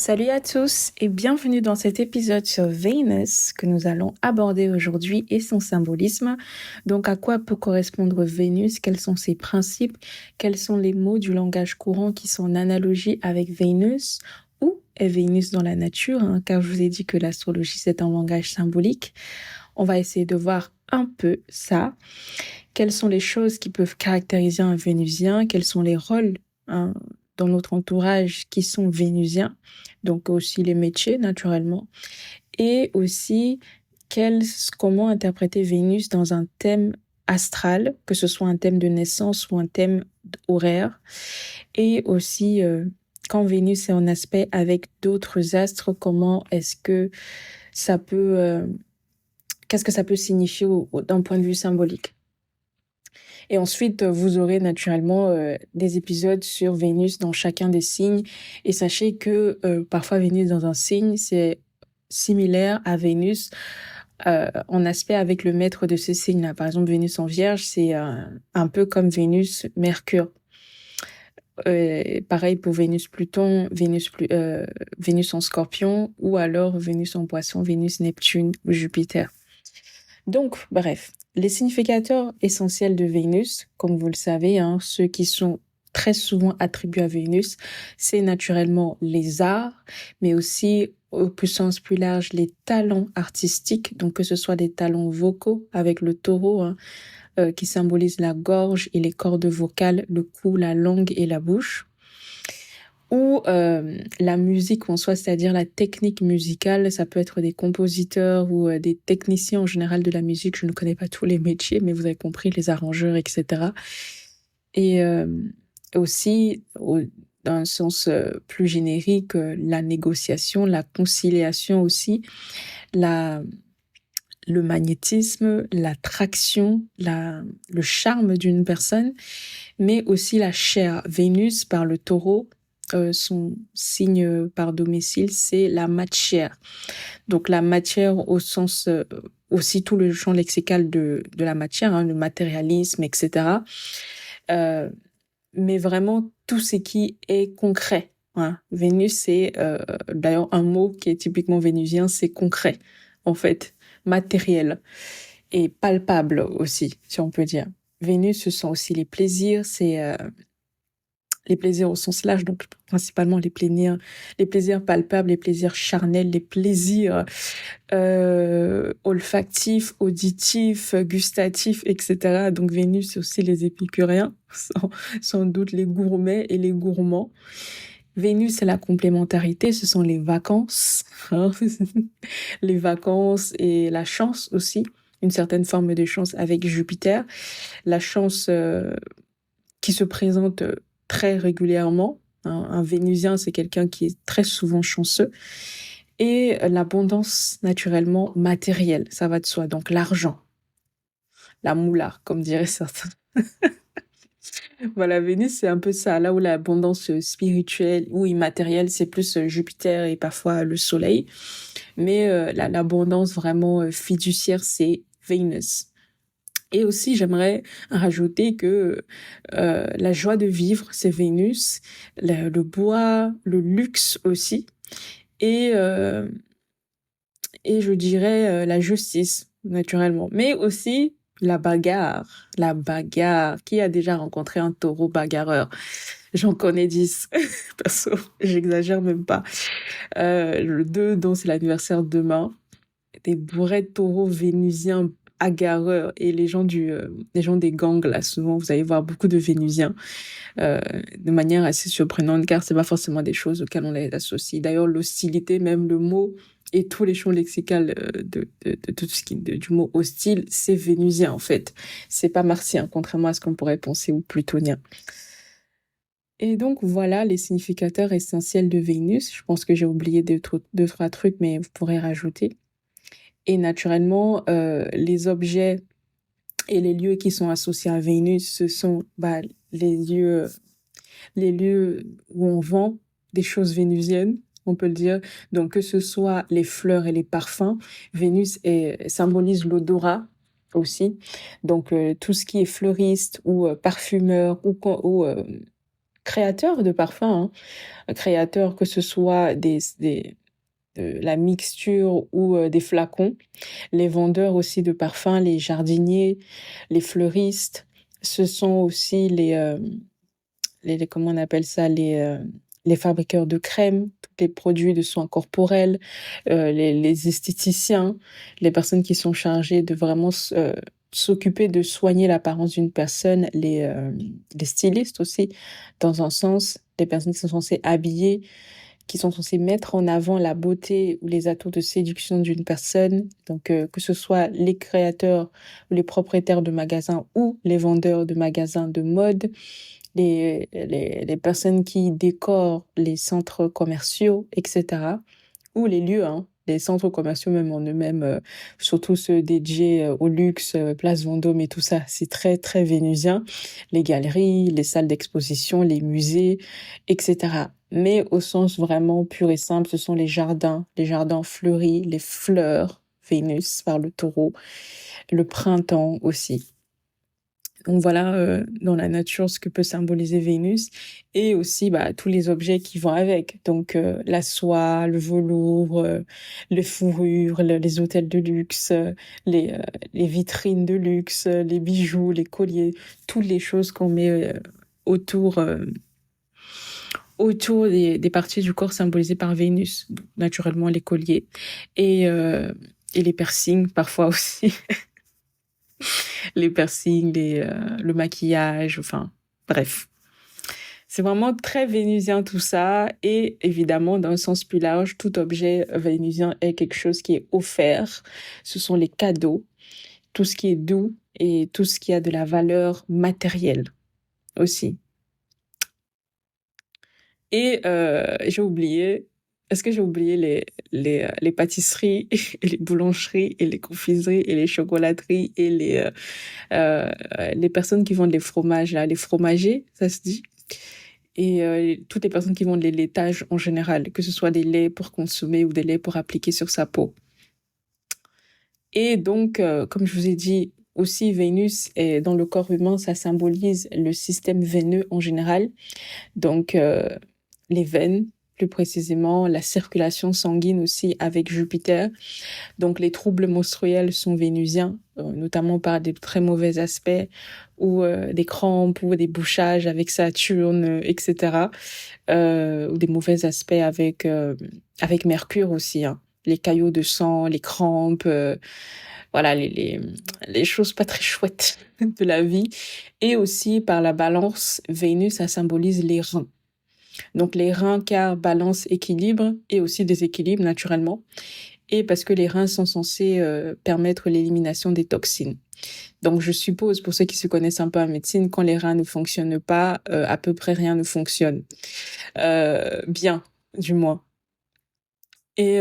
Salut à tous et bienvenue dans cet épisode sur Vénus que nous allons aborder aujourd'hui et son symbolisme. Donc à quoi peut correspondre Vénus? Quels sont ses principes? Quels sont les mots du langage courant qui sont en analogie avec Vénus? Où est Vénus dans la nature, hein? Car je vous ai dit que l'astrologie c'est un langage symbolique. On va essayer de voir un peu ça. Quelles sont les choses qui peuvent caractériser un Vénusien? Quels sont les rôles, hein, dans notre entourage qui sont vénusiens? Donc aussi les métiers, naturellement. Et aussi, comment interpréter Vénus dans un thème astral, que ce soit un thème de naissance ou un thème horaire. Et aussi, quand Vénus est en aspect avec d'autres astres, comment est-ce que ça peut, qu'est-ce que ça peut signifier d'un point de vue symbolique. Et ensuite, vous aurez naturellement des épisodes sur Vénus dans chacun des signes. Et sachez que parfois Vénus dans un signe, c'est similaire à Vénus en aspect avec le maître de ce signe-là. Par exemple, Vénus en Vierge, c'est un peu comme Vénus Mercure. Pareil pour Vénus Pluton, Vénus en Scorpion, ou alors Vénus en Poisson, Vénus Neptune ou Jupiter. Donc, bref, les significateurs essentiels de Vénus, comme vous le savez, hein, ceux qui sont très souvent attribués à Vénus, c'est naturellement les arts, mais aussi, au sens plus large, les talents artistiques, donc que ce soit des talents vocaux avec le taureau, hein, qui symbolise la gorge et les cordes vocales, le cou, la langue et la bouche, ou la musique en soi, c'est-à-dire la technique musicale. Ça peut être des compositeurs ou des techniciens en général de la musique. Je ne connais pas tous les métiers, mais vous avez compris, les arrangeurs, etc. Et aussi, dans un sens plus générique, la négociation, la conciliation aussi, la, le magnétisme, l'attraction, le charme d'une personne, mais aussi la chair. Vénus, par le taureau, son signe par domicile, c'est la matière. Donc la matière au sens, aussi tout le champ lexical de la matière, hein, le matérialisme, etc. Euh, mais vraiment tout ce qui est concret. Hein. Vénus, c'est d'ailleurs un mot qui est typiquement vénusien, c'est concret, en fait, matériel et palpable aussi, si on peut dire. Vénus, ce sont aussi les plaisirs, c'est les plaisirs au sens large, donc principalement les plaisirs palpables, les plaisirs charnels, les plaisirs olfactifs, auditifs, gustatifs, etc. Donc Vénus, c'est aussi les épicuriens, sans doute les gourmets et les gourmands. Vénus, c'est la complémentarité, ce sont les vacances, hein. Les vacances et la chance aussi, une certaine forme de chance avec Jupiter. La chance qui se présente très régulièrement. Un Vénusien, c'est quelqu'un qui est très souvent chanceux. Et l'abondance naturellement matérielle, ça va de soi. Donc l'argent, la moula, comme diraient certains. Voilà, Vénus, c'est un peu ça. Là où l'abondance spirituelle ou immatérielle, c'est plus Jupiter et parfois le Soleil. Mais l'abondance vraiment fiduciaire, c'est Vénus. Et aussi, j'aimerais rajouter que la joie de vivre, c'est Vénus, le bois, le luxe aussi, et, euh, et je dirais la justice, naturellement. Mais aussi la bagarre, la bagarre. Qui a déjà rencontré un taureau bagarreur? J'en connais 10. Perso, j'exagère même pas. Le 2, dont c'est l'anniversaire demain, des bourrets de taureaux vénusiens agarreurs et les gens des gangs là, souvent vous allez voir beaucoup de vénusiens de manière assez surprenante, car c'est pas forcément des choses auxquelles on les associe. D'ailleurs, l'hostilité, même le mot et tous les champs lexicaux de tout ce du mot hostile, c'est vénusien en fait. C'est pas martien, contrairement à ce qu'on pourrait penser, ou plutonien. Et donc voilà les significateurs essentiels de Vénus. Je pense que j'ai oublié deux, trois trucs, mais vous pourrez rajouter. Et naturellement, les objets et les lieux qui sont associés à Vénus, ce sont les lieux, les lieux où on vend des choses vénusiennes, on peut le dire. Donc que ce soit les fleurs et les parfums, Vénus symbolise l'odorat aussi. Donc tout ce qui est fleuriste ou parfumeur ou créateurs de parfums, hein, créateurs que ce soit de la mixture ou des flacons, les vendeurs aussi de parfums, les jardiniers, les fleuristes, ce sont aussi comment on appelle ça, les fabricants de crèmes, tous les produits de soins corporels, les esthéticiens, les personnes qui sont chargées de vraiment s'occuper de soigner l'apparence d'une personne, les stylistes aussi, dans un sens, les personnes qui sont censées habiller, qui sont censées mettre en avant la beauté ou les atouts de séduction d'une personne. Donc, que ce soit les créateurs ou les propriétaires de magasins ou les vendeurs de magasins de mode, les personnes qui décorent les centres commerciaux, etc. Ou les lieux, hein, les centres commerciaux même en eux-mêmes, surtout ceux dédiés au luxe, Place Vendôme et tout ça, c'est très, très vénusien. Les galeries, les salles d'exposition, les musées, etc. Mais au sens vraiment pur et simple, ce sont les jardins fleuris, les fleurs, Vénus par le taureau, le printemps aussi. Donc voilà, dans la nature, ce que peut symboliser Vénus et aussi bah, tous les objets qui vont avec. Donc la soie, le velours, les fourrures, les hôtels de luxe, les, euh, les vitrines de luxe, les bijoux, les colliers, toutes les choses qu'on met autour, autour des parties du corps symbolisées par Vénus. Donc, naturellement, les colliers et les piercings parfois aussi. Les piercings, le maquillage, enfin, bref. C'est vraiment très vénusien tout ça. Et évidemment, dans un sens plus large, tout objet vénusien est quelque chose qui est offert. Ce sont les cadeaux, tout ce qui est doux et tout ce qui a de la valeur matérielle aussi. Et j'ai oublié, est-ce que j'ai oublié les pâtisseries et les boulangeries et les confiseries et les chocolateries et les personnes qui vendent les fromages, là, les fromagers, ça se dit? Et toutes les personnes qui vendent les laitages en général, que ce soit des laits pour consommer ou des laits pour appliquer sur sa peau. Et donc, comme je vous ai dit, aussi Vénus est dans le corps humain, ça symbolise le système veineux en général. Donc, les veines, plus précisément, la circulation sanguine aussi avec Jupiter. Donc, les troubles menstruels sont vénusiens, notamment par des très mauvais aspects ou des crampes ou des bouchages avec Saturne, etc. Ou des mauvais aspects avec Mercure aussi, hein. Les caillots de sang, les crampes, voilà, les choses pas très chouettes de la vie. Et aussi par la balance, Vénus, ça symbolise les reins. Donc les reins, car balance, équilibre et aussi déséquilibre naturellement. Et parce que les reins sont censés permettre l'élimination des toxines. Donc je suppose, pour ceux qui se connaissent un peu en médecine, quand les reins ne fonctionnent pas, à peu près rien ne fonctionne. Bien, du moins. Et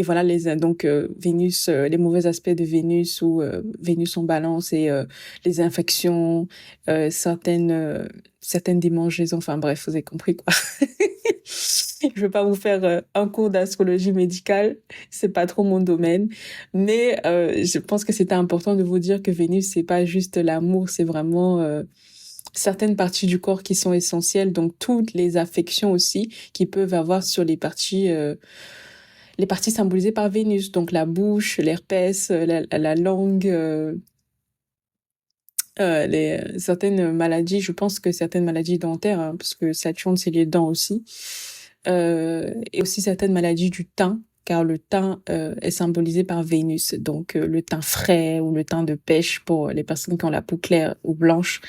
voilà donc Vénus, les mauvais aspects de Vénus ou Vénus en balance et les infections, certaines démangeaisons, enfin bref, vous avez compris quoi. Je veux pas vous faire un cours d'astrologie médicale, c'est pas trop mon domaine, mais je pense que c'était important de vous dire que Vénus c'est pas juste l'amour, c'est vraiment certaines parties du corps qui sont essentielles, donc toutes les affections aussi qui peuvent avoir sur les parties symbolisées par Vénus, donc la bouche, l'herpès, la langue, certaines maladies, je pense que certaines maladies dentaires, hein, parce que Saturne c'est les dents aussi, et aussi certaines maladies du teint, car le teint est symbolisé par Vénus, donc le teint frais ou le teint de pêche pour les personnes qui ont la peau claire ou blanche.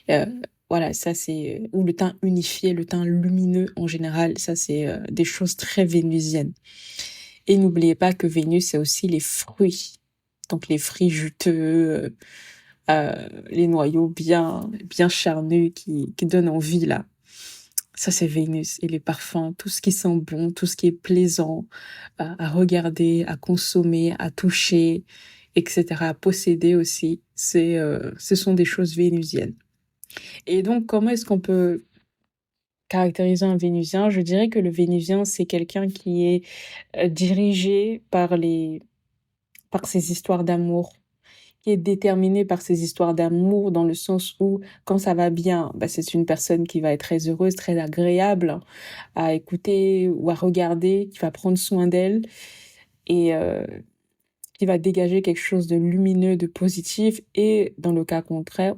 Euh, voilà, ça c'est ou le teint unifié, le teint lumineux en général, ça c'est des choses très vénusiennes. Et n'oubliez pas que Vénus c'est aussi les fruits, donc les fruits juteux, les noyaux bien charnus qui donnent envie là. Ça, c'est Vénus et les parfums, tout ce qui sent bon, tout ce qui est plaisant à regarder, à consommer, à toucher, etc., à posséder aussi. Ce sont des choses vénusiennes. Et donc, comment est-ce qu'on peut caractériser un Vénusien? Je dirais que le Vénusien, c'est quelqu'un qui est dirigé par ses histoires d'amour, qui est déterminé par ses histoires d'amour, dans le sens où, quand ça va bien, bah, c'est une personne qui va être très heureuse, très agréable à écouter ou à regarder, qui va prendre soin d'elle et qui va dégager quelque chose de lumineux, de positif. Et dans le cas contraire,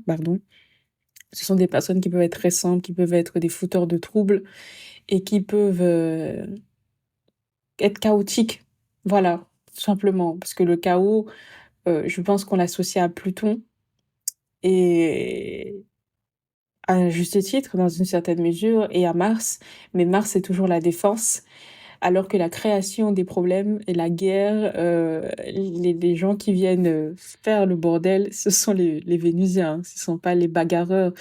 pardon, ce sont des personnes qui peuvent être très sombres, qui peuvent être des fouteurs de troubles et qui peuvent être chaotiques. Voilà, tout simplement. Parce que le chaos, je pense qu'on l'associe à Pluton et à juste titre, dans une certaine mesure, et à Mars. Mais Mars, c'est toujours la défense. Alors que la création des problèmes et la guerre, les gens qui viennent faire le bordel, ce sont les Vénusiens, hein. Ce sont pas les bagarreurs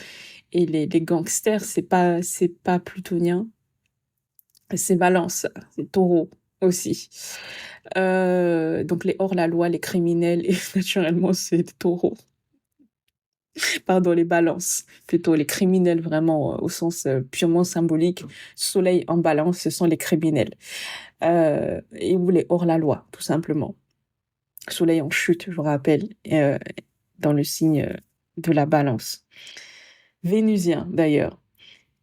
et les gangsters, c'est pas plutonien. C'est Balance, c'est Taureau aussi. Donc les hors-la-loi, les criminels, et naturellement c'est les taureaux. Pardon, les balances. Plutôt les criminels vraiment au sens purement symbolique. Soleil en balance, ce sont les criminels. Et ou les hors-la-loi, tout simplement. Soleil en chute, je vous rappelle, dans le signe de la balance. Vénusien, d'ailleurs.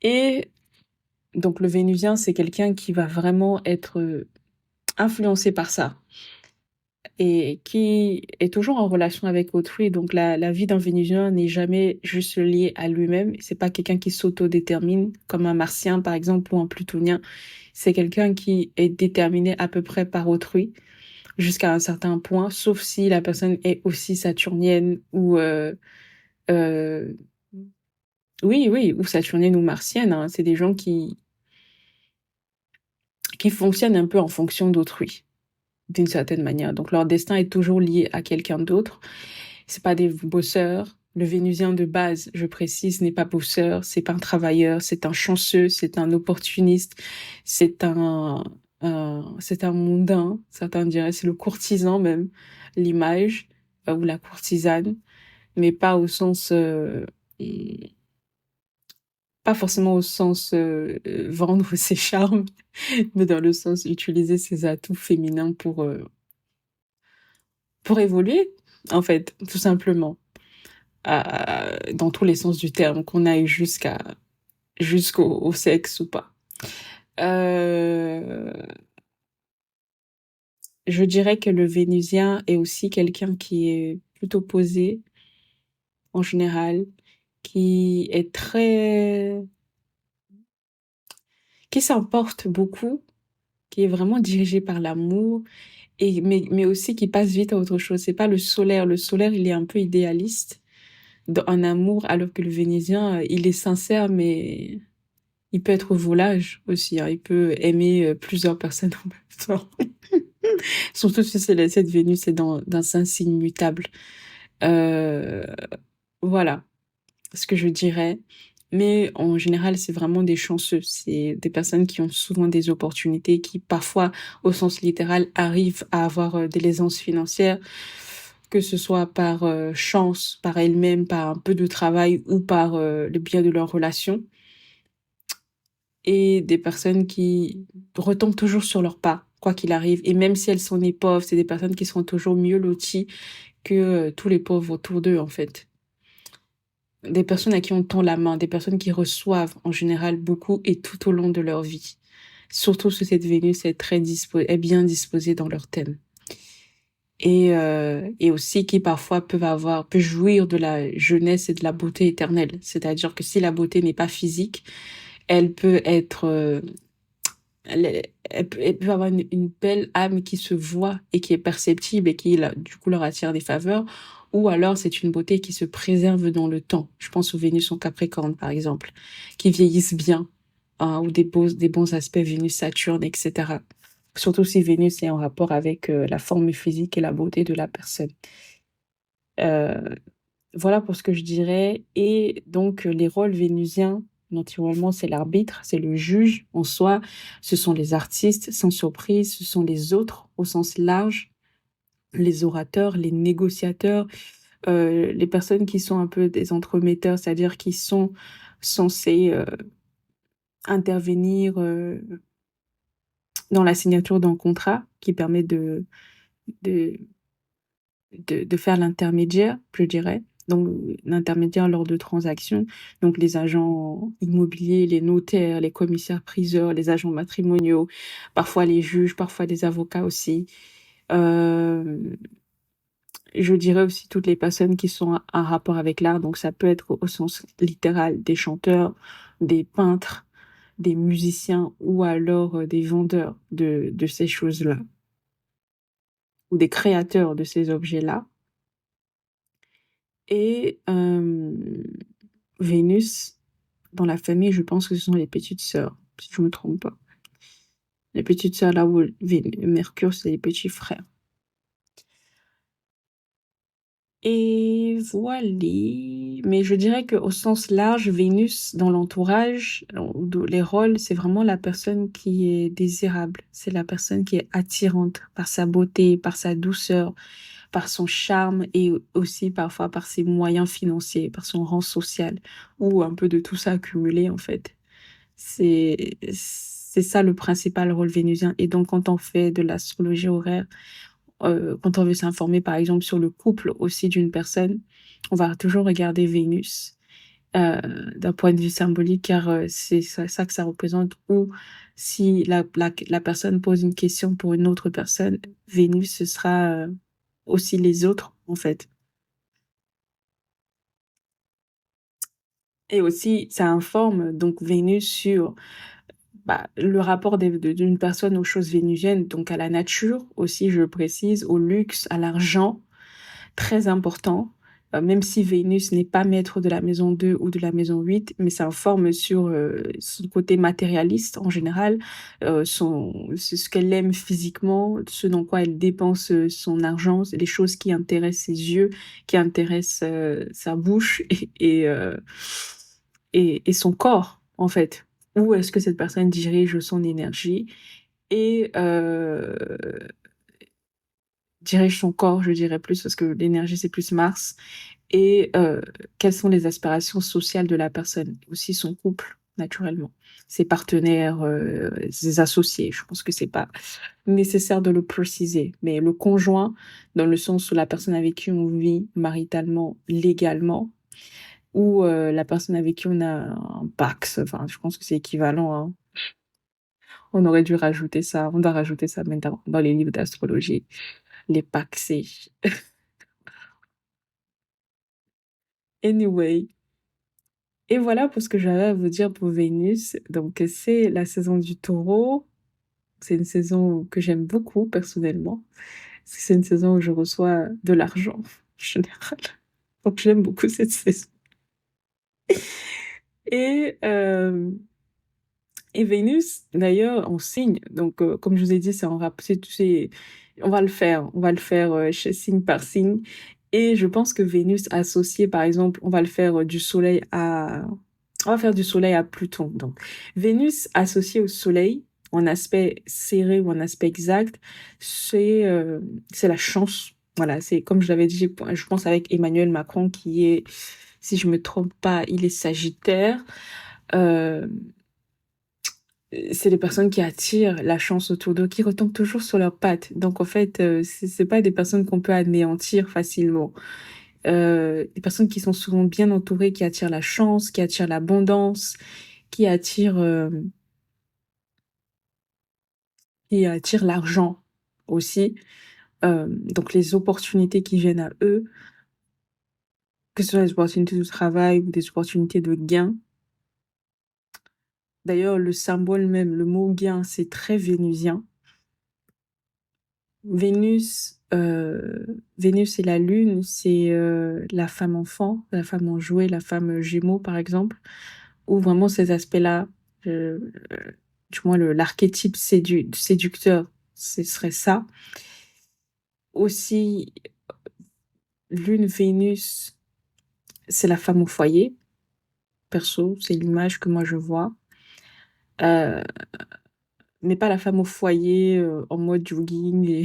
Et donc le Vénusien, c'est quelqu'un qui va vraiment être influencé par ça et qui est toujours en relation avec autrui. Donc la vie d'un Vénusien n'est jamais juste liée à lui-même. C'est pas quelqu'un qui s'auto-détermine comme un Martien par exemple ou un Plutonien. C'est quelqu'un qui est déterminé à peu près par autrui jusqu'à un certain point, sauf si la personne est aussi saturnienne ou euh, oui oui ou saturnienne ou martienne, hein. C'est des gens qui fonctionnent un peu en fonction d'autrui d'une certaine manière. Donc leur destin est toujours lié à quelqu'un d'autre. C'est pas des bosseurs. Le Vénusien de base, je précise, n'est pas bosseur, c'est pas un travailleur, c'est un chanceux, c'est un opportuniste, c'est c'est un mondain. Certains diraient c'est le courtisan même, l'image ou la courtisane, mais pas au sens, pas forcément au sens vendre ses charmes, mais dans le sens utiliser ses atouts féminins pour évoluer, en fait, tout simplement, dans tous les sens du terme, qu'on aille jusqu'au au sexe ou pas. Euh, je dirais que le Vénusien est aussi quelqu'un qui est plutôt posé, en général, qui est qui s'emporte beaucoup, qui est vraiment dirigé par l'amour, mais aussi qui passe vite à autre chose. C'est pas le solaire. Le solaire, il est un peu idéaliste en amour, alors que le Vénusien, il est sincère, mais il peut être volage aussi, hein. Il peut aimer plusieurs personnes en même temps. Surtout si cette Vénus est dans un signe mutable. Euh, voilà ce que je dirais. Mais en général, c'est vraiment des chanceux. C'est des personnes qui ont souvent des opportunités, qui parfois, au sens littéral, arrivent à avoir de l'aisance financière, que ce soit par chance, par elles-mêmes, par un peu de travail ou par le biais de leur relation. Et des personnes qui retombent toujours sur leurs pas, quoi qu'il arrive. Et même si elles sont des pauvres, c'est des personnes qui seront toujours mieux loties que tous les pauvres autour d'eux, en fait. Des personnes à qui on tend la main, des personnes qui reçoivent en général beaucoup et tout au long de leur vie. Surtout si cette Vénus est est bien disposée dans leur thème. Et aussi qui parfois peuvent jouir de la jeunesse et de la beauté éternelle. C'est-à-dire que si la beauté n'est pas physique, elle peut être elle peut avoir une belle âme qui se voit et qui est perceptible et qui, là, du coup, leur attire des faveurs. Ou alors, c'est une beauté qui se préserve dans le temps. Je pense aux Vénus en Capricorne, par exemple, qui vieillissent bien, hein, ou des bons aspects Vénus-Saturne, etc. Surtout si Vénus est en rapport avec la forme physique et la beauté de la personne. Euh, voilà pour ce que je dirais. Et donc, les rôles vénusiens, naturellement, c'est l'arbitre, c'est le juge en soi. Ce sont les artistes, sans surprise. Ce sont les autres au sens large, les orateurs, les négociateurs, les personnes qui sont un peu des entremetteurs, c'est-à-dire qui sont censés intervenir dans la signature d'un contrat qui permet de de faire l'intermédiaire, je dirais. Donc, l'intermédiaire lors de transactions. Donc, les agents immobiliers, les notaires, les commissaires-priseurs, les agents matrimoniaux, parfois les juges, parfois les avocats aussi. Euh, je dirais aussi toutes les personnes qui sont en rapport avec l'art. Donc, ça peut être au sens littéral des chanteurs, des peintres, des musiciens ou alors des vendeurs de ces choses-là ou des créateurs de ces objets-là. Et Vénus, dans la famille, je pense que ce sont les petites sœurs, si je me trompe pas. Les petites sœurs, là où Mercure, c'est les petits frères. Et voilà. Mais je dirais qu'au sens large, Vénus, dans l'entourage, les rôles, c'est vraiment la personne qui est désirable. C'est la personne qui est attirante par sa beauté, par sa douceur, par son charme et aussi parfois par ses moyens financiers, par son rang social, ou un peu de tout ça accumulé, en fait. C'est ça le principal rôle vénusien. Et donc, quand on fait de l'astrologie horaire, quand on veut s'informer, par exemple, sur le couple aussi d'une personne, on va toujours regarder Vénus euh, d'un point de vue symbolique, car c'est ça que ça représente. Ou si la personne pose une question pour une autre personne, Vénus, ce sera aussi les autres, en fait. Et aussi, ça informe donc Vénus sur le rapport d'une personne aux choses vénusiennes, donc à la nature aussi, je précise, au luxe, à l'argent, très important. Même si Vénus n'est pas maître de la maison 2 ou de la maison 8, mais ça informe sur son côté matérialiste en général, c'est ce qu'elle aime physiquement, ce dans quoi elle dépense son argent, c'est les choses qui intéressent ses yeux, qui intéressent sa bouche et son corps, en fait. Où est-ce que cette personne dirige son énergie et dirige son corps, je dirais plus, parce que l'énergie, c'est plus Mars. Et quelles sont les aspirations sociales de la personne, aussi son couple, naturellement, ses partenaires, ses associés. Je pense que c'est pas nécessaire de le préciser, mais le conjoint, dans le sens où la personne avec qui on vit maritalement, légalement, ou la personne avec qui on a un Pax, enfin, je pense que c'est équivalent, hein. On aurait dû rajouter ça, on doit rajouter ça maintenant dans les livres d'astrologie, les Paxés. Anyway, et voilà pour ce que j'avais à vous dire pour Vénus. Donc, c'est la saison du Taureau. C'est une saison que j'aime beaucoup personnellement. C'est une saison où je reçois de l'argent en général. Donc, j'aime beaucoup cette saison. Et, euh, et Vénus, d'ailleurs, en signe. Donc, comme je vous ai dit, c'est en rap, on va le faire signe par signe. Et je pense que Vénus associé, par exemple, on va le faire on va faire du Soleil à Pluton. Donc, Vénus associée au Soleil, en aspect serré ou en aspect exact, c'est la chance. Voilà, c'est comme je l'avais dit, je pense avec Emmanuel Macron qui est, si je me trompe pas, il est Sagittaire. Euh, c'est les personnes qui attirent la chance autour d'eux, qui retombent toujours sur leurs pattes. Donc, en fait, c'est pas des personnes qu'on peut anéantir facilement. Des personnes qui sont souvent bien entourées, qui attirent la chance, qui attirent l'abondance, qui attirent, euh, qui attirent l'argent aussi. Donc, les opportunités qui viennent à eux, que ce soit des opportunités de travail ou des opportunités de gain. D'ailleurs, le symbole même, le mot gain, c'est très vénusien. Vénus et la Lune, c'est la femme enfant, la femme en jouet, la femme Gémeaux, par exemple, où vraiment ces aspects-là, euh, du moins l'archétype séducteur, ce serait ça. Aussi, Lune, Vénus, c'est la femme au foyer, perso, c'est l'image que moi je vois. Euh, mais pas la femme au foyer en mode jogging et,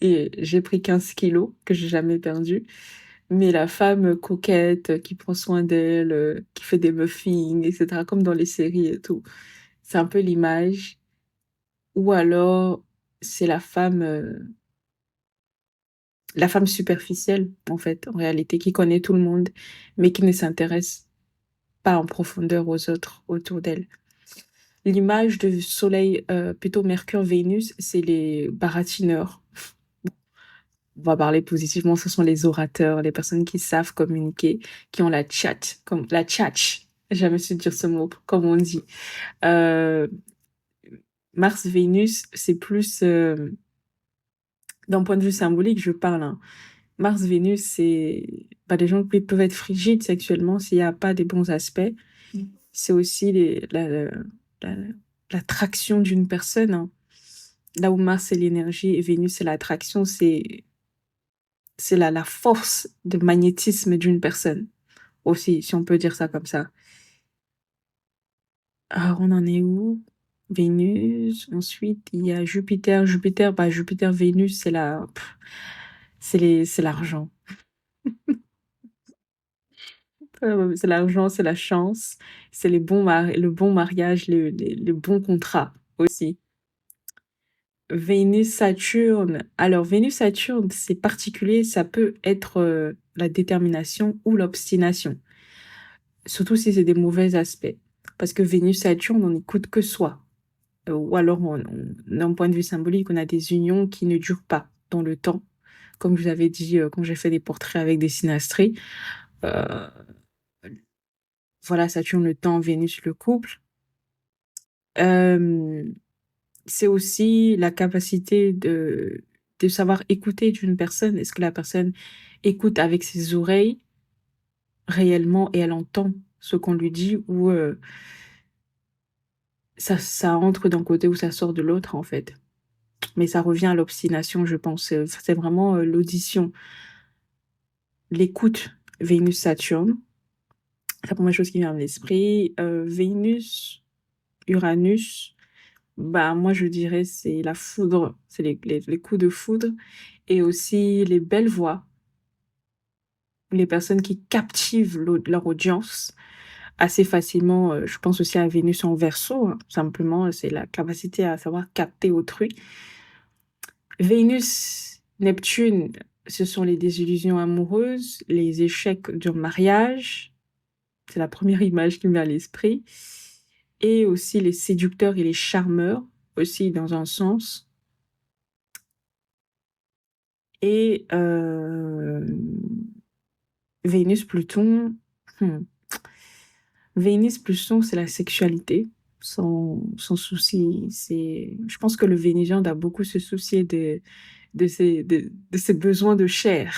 et j'ai pris 15 kilos que j'ai jamais perdu. Mais la femme coquette qui prend soin d'elle, qui fait des muffins, etc., comme dans les séries et tout. C'est un peu l'image. Ou alors, c'est la femme la femme superficielle, en fait, en réalité, qui connaît tout le monde, mais qui ne s'intéresse pas en profondeur aux autres autour d'elle. L'image de Soleil, plutôt Mercure, Vénus, c'est les baratineurs. On va parler positivement, ce sont les orateurs, les personnes qui savent communiquer, qui ont la tchatch, comme la tchatch. J'ai jamais su dire ce mot, comme on dit. Euh, Mars, Vénus, c'est plus, d'un point de vue symbolique, je parle, hein. Mars, Vénus, c'est bah, des gens qui peuvent être frigides sexuellement s'il n'y a pas des bons aspects. C'est aussi la, l'attraction d'une personne, hein. Là où Mars, c'est l'énergie et Vénus, c'est l'attraction, c'est la force de magnétisme d'une personne aussi, si on peut dire ça comme ça. Alors, on en est où? Vénus. Ensuite, il y a Jupiter. Jupiter, Vénus, c'est l'argent. C'est l'argent, c'est la chance, c'est le bon mariage, le bon contrat aussi. Vénus, Saturne. Alors, Vénus, Saturne, c'est particulier, ça peut être la détermination ou l'obstination, surtout si c'est des mauvais aspects. Parce que Vénus, Saturne, on n'écoute que soi. Ou alors, d'un point de vue symbolique, on a des unions qui ne durent pas dans le temps. Comme je vous avais dit quand j'ai fait des portraits avec des synastries. Euh, voilà, Saturne, le temps, Vénus, le couple. Euh, c'est aussi la capacité de savoir écouter d'une personne. Est-ce que la personne écoute avec ses oreilles réellement et elle entend ce qu'on lui dit ou ça entre d'un côté ou ça sort de l'autre en fait. Mais ça revient à l'obstination, je pense. C'est vraiment l'audition, l'écoute, Vénus-Saturne. C'est la première chose qui vient à l'esprit. Vénus, Uranus. Bah, moi, je dirais c'est la foudre, c'est les coups de foudre et aussi les belles voix, les personnes qui captivent leur audience assez facilement. Je pense aussi à Vénus en Verseau, hein. Simplement, c'est la capacité à savoir capter autrui. Vénus, Neptune, ce sont les désillusions amoureuses, les échecs du mariage. C'est la première image qui me vient à l'esprit. Et aussi les séducteurs et les charmeurs, aussi dans un sens. Et Vénus, Pluton. hmm. Vénus, Pluton, c'est la sexualité. Son souci, je pense que le Vénusien doit beaucoup se soucier de ses besoins de chair.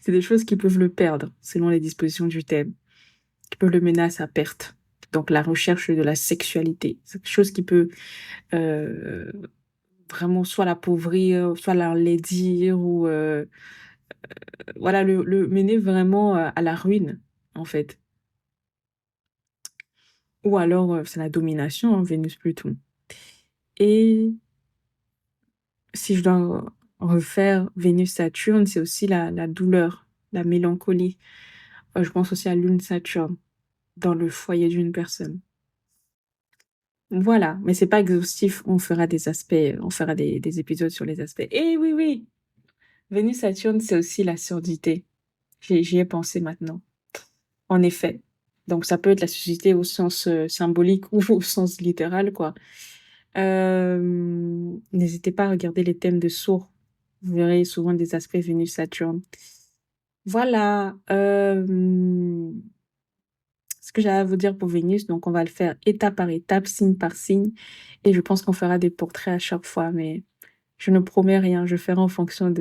C'est des choses qui peuvent le perdre, selon les dispositions du thème, qui peuvent le mener à sa perte. Donc, la recherche de la sexualité, c'est quelque chose qui peut euh, vraiment soit l'appauvrir, soit l'enlaidir, ou voilà, le mener vraiment à la ruine, en fait. Ou alors, c'est la domination, hein, Vénus-Pluton. Et si je dois refaire Vénus-Saturne, c'est aussi la douleur, la mélancolie. Je pense aussi à Lune-Saturne dans le foyer d'une personne. Voilà, mais c'est pas exhaustif. On fera des aspects, on fera des épisodes sur les aspects. Et oui, oui, Vénus-Saturne, c'est aussi la surdité. J'y ai pensé maintenant. En effet. Donc, ça peut être la surdité au sens symbolique ou au sens littéral, quoi. N'hésitez pas à regarder les thèmes de sourds. Vous verrez souvent des aspects Vénus-Saturne. Voilà. Ce que j'avais à vous dire pour Vénus, donc on va le faire étape par étape, signe par signe. Et je pense qu'on fera des portraits à chaque fois, mais je ne promets rien. Je ferai en fonction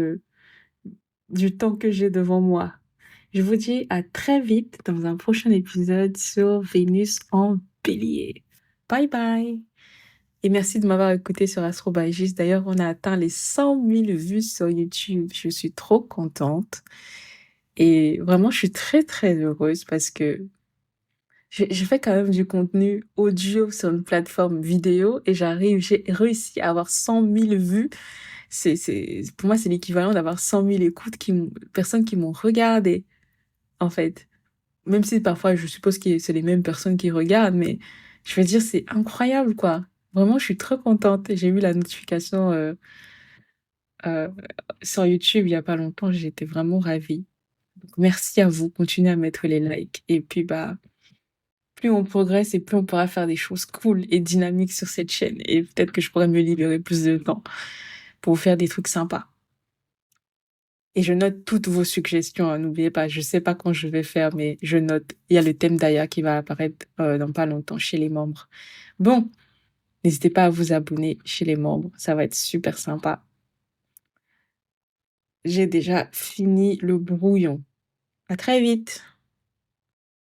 du temps que j'ai devant moi. Je vous dis à très vite dans un prochain épisode sur Vénus en Bélier. Bye bye! Et merci de m'avoir écouté sur Astro by Gis. D'ailleurs, on a atteint les 100 000 vues sur YouTube. Je suis trop contente. Et vraiment, je suis très, très heureuse parce que j'ai fait quand même du contenu audio sur une plateforme vidéo et j'ai réussi à avoir 100 000 vues. Pour moi, c'est l'équivalent d'avoir 100 000 écoutes personnes qui m'ont regardé, en fait. Même si parfois, je suppose que c'est les mêmes personnes qui regardent, mais je veux dire, c'est incroyable, quoi. Vraiment, je suis trop contente. J'ai eu la notification sur YouTube il y a pas longtemps, j'étais vraiment ravie. Donc merci à vous, continuez à mettre les likes et puis bah plus on progresse et plus on pourra faire des choses cool et dynamiques sur cette chaîne et peut-être que je pourrais me libérer plus de temps pour faire des trucs sympas. Et je note toutes vos suggestions, hein, n'oubliez pas, je sais pas quand je vais faire, mais je note. Il y a le thème d'Aya qui va apparaître dans pas longtemps chez les membres. Bon, n'hésitez pas à vous abonner chez les membres, ça va être super sympa. J'ai déjà fini le brouillon. À très vite.